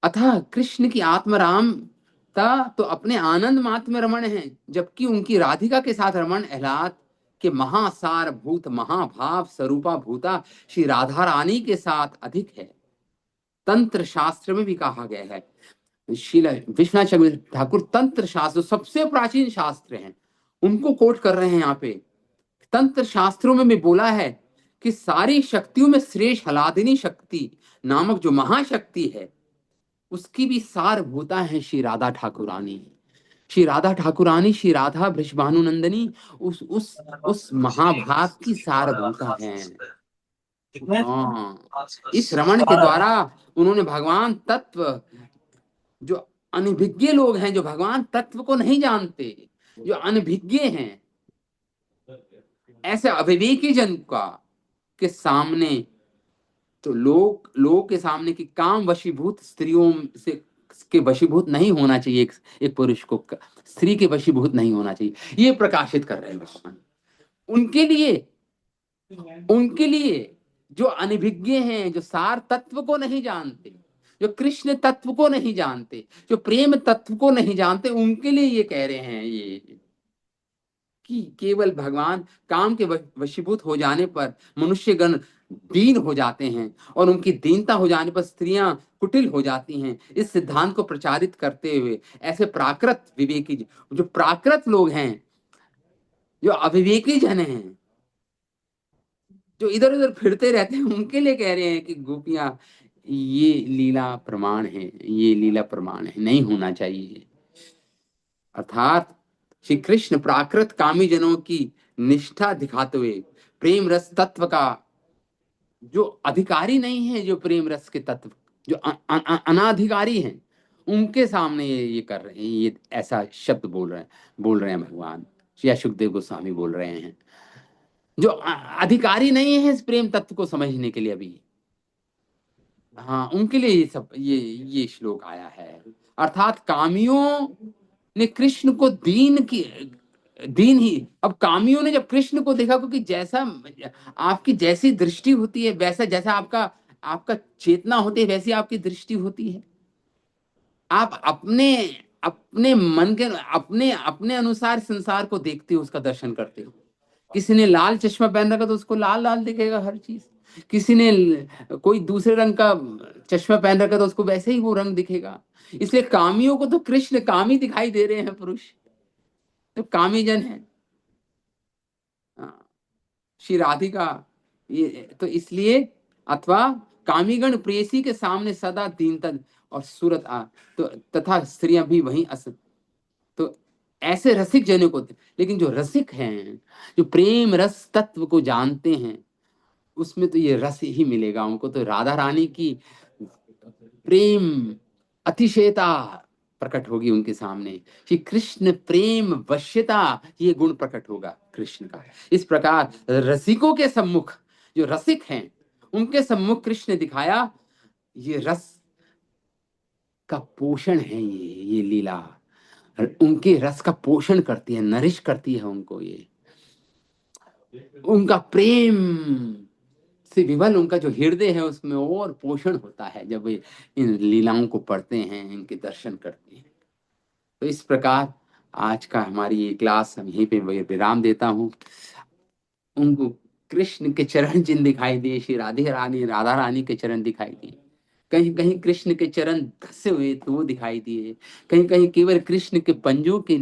अतः कृष्ण की आत्मरामता तो अपने आनंद मात्र में रमण है, जबकि उनकी राधिका के साथ रमण आह्लाद के महासार भूत महाभाव स्वरूपा भूता श्री राधा रानी के साथ अधिक है। तंत्र शास्त्र में भी कहा गया है, शील विश्वनाथ चक्रवर्ती ठाकुर तंत्र शास्त्र सबसे प्राचीन शास्त्र हैं, उनको कोट कर रहे हैं यहाँ पे। तंत्र शास्त्रों में भी बोला है कि सारी शक्तियों में श्रेष्ठ हलादिनी शक्ति नामक जो महाशक्ति है, उसकी भी सारभूता है श्री राधा ठाकुरानी। श्री राधा ठाकुरानी, श्री राधा वृषभानुनंदनी उस महाभाग की सारभूता है। हाँ, इस रमण के द्वारा उन्होंने भगवान तत्व, जो अनभिज्ञ लोग हैं, जो भगवान तत्व को नहीं जानते, जो अनभिज्ञ हैं, ऐसे अविवेकी जन का के सामने, तो लोग के सामने की काम वशीभूत स्त्रियों से के वशीभूत नहीं होना चाहिए। एक पुरुष को स्त्री के वशीभूत नहीं होना चाहिए, ये प्रकाशित कर रहे हैं भगवान। उनके लिए जो अनभिज्ञ हैं, जो सार तत्व को नहीं जानते, जो कृष्ण तत्व को नहीं जानते, जो प्रेम तत्व को नहीं जानते, उनके लिए ये कह रहे हैं ये कि केवल भगवान काम के वशीभूत हो जाने पर मनुष्यगण दीन हो जाते हैं, और उनकी दीनता हो जाने पर स्त्रियां कुटिल हो जाती हैं। इस सिद्धांत को प्रचारित करते हुए ऐसे प्राकृत विवेकी, जो प्राकृत लोग हैं, जो अविवेकी जन हैं, जो इधर उधर फिरते रहते हैं, उनके लिए कह रहे हैं कि गोपियां, ये लीला प्रमाण है, ये लीला प्रमाण है, नहीं होना चाहिए। अर्थात श्री कृष्ण प्राकृत कामी जनों की निष्ठा दिखाते हुए प्रेम रस तत्व का जो अधिकारी नहीं है, जो प्रेम रस के तत्व जो अनाधिकारी हैं, उनके सामने ये कर रहे हैं, ये ऐसा शब्द बोल रहे हैं भगवान या सुखदेव गोस्वामी बोल रहे हैं, जो अधिकारी नहीं है इस प्रेम तत्व को समझने के लिए अभी। हाँ, उनके लिए ये सब ये श्लोक आया है। अर्थात कामियों ने कृष्ण को दीन ही, अब कामियों ने जब कृष्ण को देखा, क्योंकि जैसा आपकी जैसी दृष्टि होती है, वैसा जैसा आपका आपका चेतना होती है, वैसी आपकी दृष्टि होती है। आप अपने अपने मन के अपने अपने अनुसार संसार को देखते हो, उसका दर्शन करते हो। किसी ने लाल चश्मा पहन रखा तो उसको लाल लाल दिखेगा हर चीज, किसी ने कोई दूसरे रंग का चश्मा पहन रखा तो उसको वैसे ही वो रंग दिखेगा। इसलिए कामियों को तो कृष्ण कामी दिखाई दे रहे हैं, पुरुष तो कामी जन है। हाँ, श्री राधिका ये तो इसलिए, अथवा कामीगण प्रेयसी के सामने सदा दीनता और सूरत तो तथा स्त्रियां भी वहीं तो ऐसे रसिक जनों को, लेकिन जो रसिक हैं, जो प्रेम रस तत्व को जानते हैं, उसमें तो ये रस ही मिलेगा उनको। तो राधा रानी की प्रेम अतिशयता प्रकट होगी उनके सामने। कि कृष्ण प्रेम वश्यता, ये गुण प्रकट होगा कृष्ण का। इस प्रकार रसिकों के सम्मुख, जो रसिक हैं, उनके सम्मुख कृष्ण ने दिखाया ये रस का पोषण है, ये लीला उनके रस का पोषण करती है, नरिश करती है उनको। ये उनका प्रेम से विवल उनका जो हृदय है, उसमें और पोषण होता है जब वे इन लीलाओं को पढ़ते हैं, इनके दर्शन करते हैं। तो इस प्रकार आज का हमारी ये क्लास हम यहीं पे विराम देता हूँ। उनको कृष्ण के चरण जिन दिखाई दिए, श्री राधा रानी के चरण दिखाई दिए, कहीं कहीं कृष्ण के चरण धसे हुए तो वो दिखाई दिए, कहीं कहीं केवल कृष्ण के पंजों के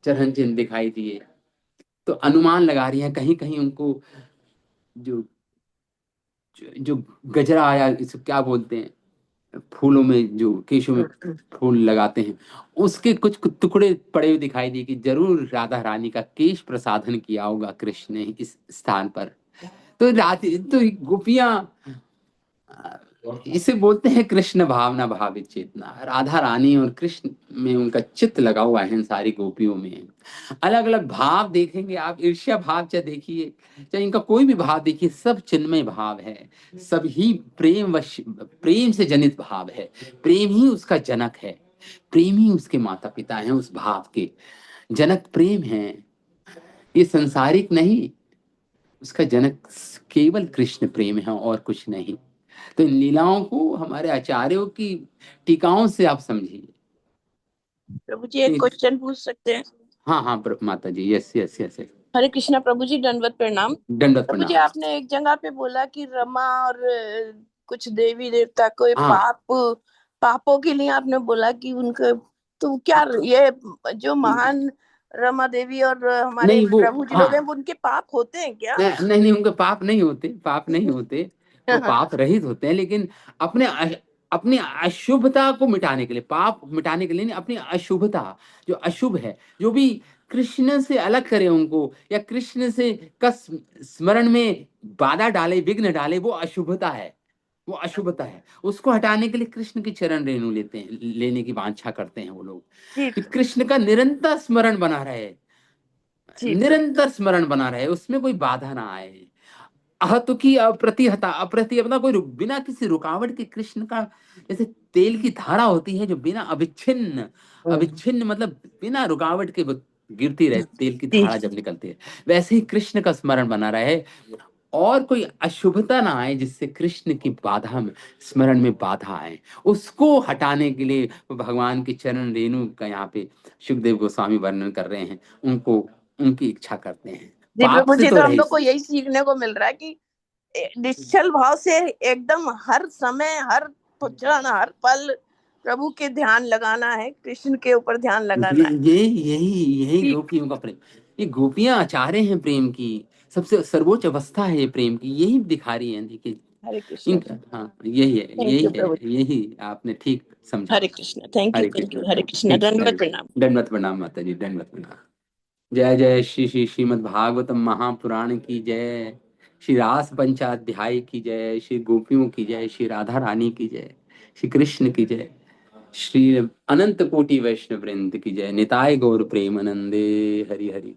चरण जिन दिखाई दिए। तो अनुमान लगा रही है, कहीं कहीं उनको जो जो गजरा आया, इसे क्या बोलते हैं, फूलों में जो केशों में फूल लगाते हैं, उसके कुछ टुकड़े पड़े हुए दिखाई दिए कि जरूर राधा रानी का केश प्रसाधन किया होगा कृष्ण ने इस स्थान पर। तो गोपियां इसे बोलते हैं कृष्ण भावना भावित चेतना। राधा रानी और कृष्ण में उनका चित्त लगा हुआ है इन सारी गोपियों में। अलग अलग भाव देखेंगे आप, ईर्ष्या भाव चाहे देखिए, चाहे इनका कोई भी भाव देखिए, सब चिन्मय भाव है। सब ही प्रेम से जनित भाव है। प्रेम ही उसका जनक है। प्रेम ही उसके माता पिता हैं, उस भाव के जनक प्रेम है। ये संसारिक नहीं, उसका जनक केवल कृष्ण प्रेम है और कुछ नहीं। तो इन लीलाओं को हमारे आचार्यों की टीकाओं से आप समझिए। प्रभु जी एक क्वेश्चन पूछ सकते हैं? हाँ हाँ माता जी, यस यस यस यस। हरे कृष्णा प्रभु जी, दंडवत प्रणाम। दंडवत प्रभु जी प्रणाम। आपने एक जगह पे बोला कि रमा और कुछ देवी देवता को ये हाँ पापों के लिए आपने बोला कि उनके, तो क्या ये जो महान रमा देवी और हमारे नहीं वो, प्रभु जी हाँ, लोग हैं, वो उनके पाप होते हैं क्या? नहीं नहीं नहीं, उनके पाप नहीं होते, पाप नहीं होते। वो पाप रहित होते हैं, लेकिन अपने अपनी अशुभता को मिटाने के लिए, पाप मिटाने के लिए नहीं, अपनी अशुभता, जो अशुभ है, जो भी कृष्ण से अलग करे उनको, या कृष्ण से का स्मरण में बाधा डाले, विघ्न डाले, वो अशुभता है। वो अशुभता है, उसको हटाने के लिए कृष्ण की चरण रेणु लेते हैं, लेने की वांछा करते हैं वो लोग, जी कि प्रभु। कृष्ण का निरंतर स्मरण बना रहे, जी प्रभु। निरंतर स्मरण बना रहे, उसमें कोई बाधा ना आए। आहतु की अप्रतिहता, अप्रतिहता कोई बिना किसी रुकावट के कृष्ण का, जैसे तेल की धारा होती है जो बिना अविच्छिन्न, अविच्छिन्न मतलब बिना रुकावट के वो गिरती रहे, तेल की जी धारा जब निकलती है, वैसे ही कृष्ण का स्मरण बना रहे, और कोई अशुभता ना आए जिससे कृष्ण की बाधा में, स्मरण में बाधा आए। उसको हटाने के लिए भगवान के चरण रेणु का यहाँ पे सुखदेव गोस्वामी वर्णन कर रहे हैं, उनको, उनकी इच्छा करते हैं, जी पाप प्रभु से जी, तो तो हम रहित। लोग को यही सीखने को मिल रहा है कि निश्चल भाव से एकदम हर समय, हर क्षण, हर पल प्रभु के ध्यान लगाना है, कृष्ण के ऊपर ध्यान लगाना है। यही ठीक। गोपियों का प्रेम। ये गोपियां आचार्य हैं प्रेम की, सबसे सर्वोच्च अवस्था है ये प्रेम की, यही दिखा रही है, देखिए। हरे कृष्ण। हाँ यही है, थैंक यही यू है, प्रभु। यही आपने ठीक समझा। Hare Krishna, thank you, Hare thank Krishna. You, Hare Krishna, ठीक है, दंडवत प्रणाम। दंडवत प्रणाम माता जी, दंडवत प्रणाम। जय जय श्री श्री श्रीमद् भागवतम महापुराण की जय। श्री रास पंचाध्याय की जय। श्री गोपियों की जय। श्री राधा रानी की जय। श्री कृष्ण की जय। श्री अनंत कोटि वैष्णव वृंद की जय। निताय गौर प्रेमानंदे। हरि हरि।